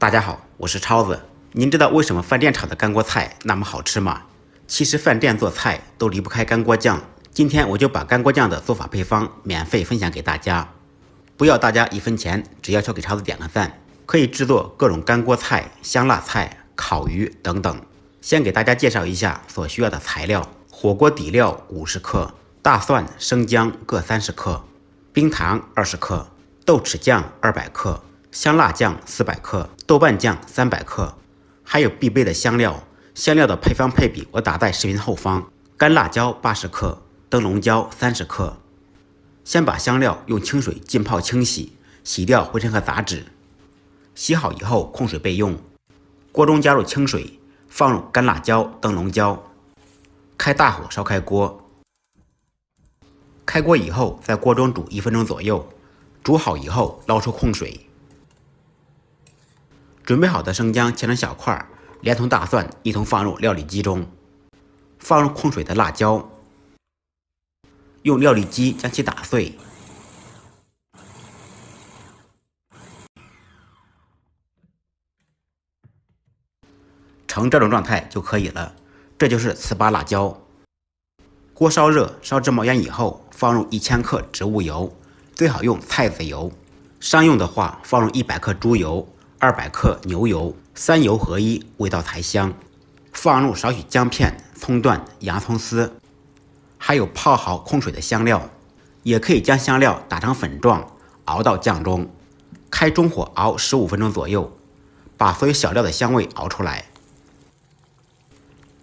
大家好，我是超子。您知道为什么饭店炒的干锅菜那么好吃吗？其实饭店做菜都离不开干锅酱。今天我就把干锅酱的做法配方免费分享给大家，不要大家1分钱，只要求给超子点个赞。可以制作各种干锅菜、香辣菜、烤鱼等等。先给大家介绍一下所需要的材料：火锅底料50克，大蒜、生姜各30克，冰糖20克，豆豉酱200克，香辣酱400克，豆瓣酱300克，还有必备的香料。香料的配方配比我打在视频后方。干辣椒80克，灯笼椒30克。先把香料用清水浸泡清洗，洗掉灰尘和杂质。洗好以后控水备用。锅中加入清水，放入干辣椒、灯笼椒，开大火烧开锅。开锅以后，在锅中煮1分钟左右，煮好以后捞出控水。准备好的生姜切成小块，连同大蒜一同放入料理机中。放入控水的辣椒，用料理机将其打碎。成这种状态就可以了，这就是糍粑辣椒。锅烧热，烧至冒烟以后，放入1000克植物油，最好用菜籽油。商用的话，放入100克猪油、200克牛油，3油合一，味道才香。放入少许姜片、葱段、洋葱丝，还有泡好控水的香料，也可以将香料打成粉状，熬到酱中。开中火熬15分钟左右，把所有小料的香味熬出来。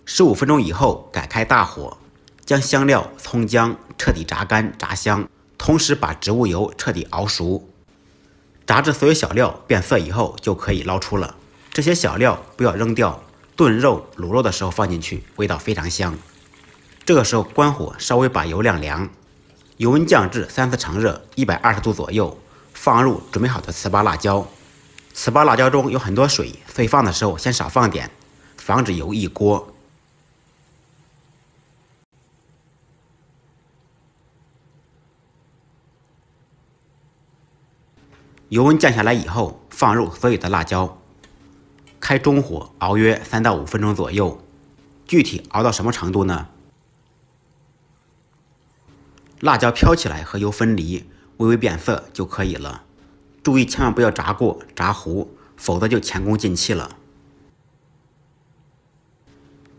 15分钟以后改开大火，将香料、葱姜彻底炸干炸香，同时把植物油彻底熬熟。炸至所有小料变色以后就可以捞出了。这些小料不要扔掉，炖肉、卤肉的时候放进去，味道非常香。这个时候关火，稍微把油晾凉，油温降至3-4成热，120度左右，放入准备好的糍粑辣椒。糍粑辣椒中有很多水，所以放的时候先少放点，防止油溢锅。油温降下来以后，放入所有的辣椒，开中火熬约3到5分钟左右。具体熬到什么程度呢？辣椒飘起来和油分离，微微变色就可以了。注意千万不要炸过、炸糊，否则就前功尽弃了。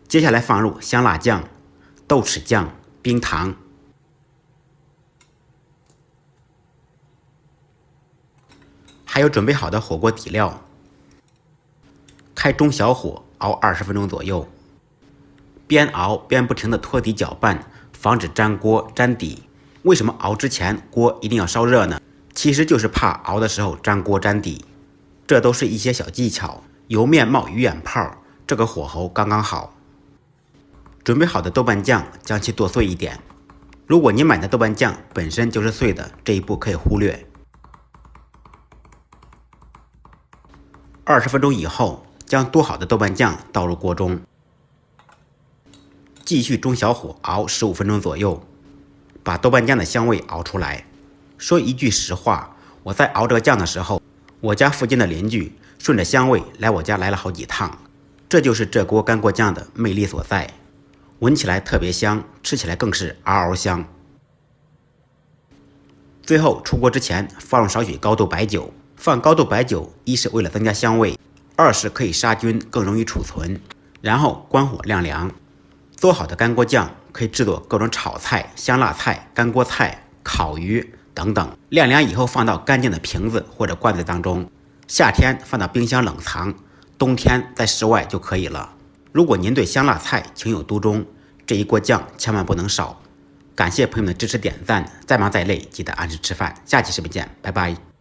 接下来放入香辣酱、豆豉酱、冰糖，还有准备好的火锅底料。开中小火熬20分钟左右，边熬边不停地拖底搅拌，防止粘锅粘底。为什么熬之前锅一定要烧热呢？其实就是怕熬的时候粘锅粘底。这都是一些小技巧。油面冒鱼眼泡，这个火候刚刚好。准备好的豆瓣酱将其剁碎一点。如果你买的豆瓣酱本身就是碎的，这一步可以忽略。20分钟以后，将剁好的豆瓣酱倒入锅中，继续中小火熬15分钟左右，把豆瓣酱的香味熬出来。说一句实话，我在熬这个酱的时候，我家附近的邻居顺着香味来我家来了好几趟。这就是这锅干锅酱的魅力所在，闻起来特别香，吃起来更是嗷嗷香。最后出锅之前放入少许高度白酒。放高度白酒，一是为了增加香味，二是可以杀菌，更容易储存。然后关火晾凉。做好的干锅酱可以制作各种炒菜、香辣菜、干锅菜、烤鱼等等。晾凉以后放到干净的瓶子或者罐子当中，夏天放到冰箱冷藏，冬天在室外就可以了。如果您对香辣菜情有独钟，这一锅酱千万不能少。感谢朋友们的支持点赞，再忙再累记得按时吃饭。下期视频见，拜拜。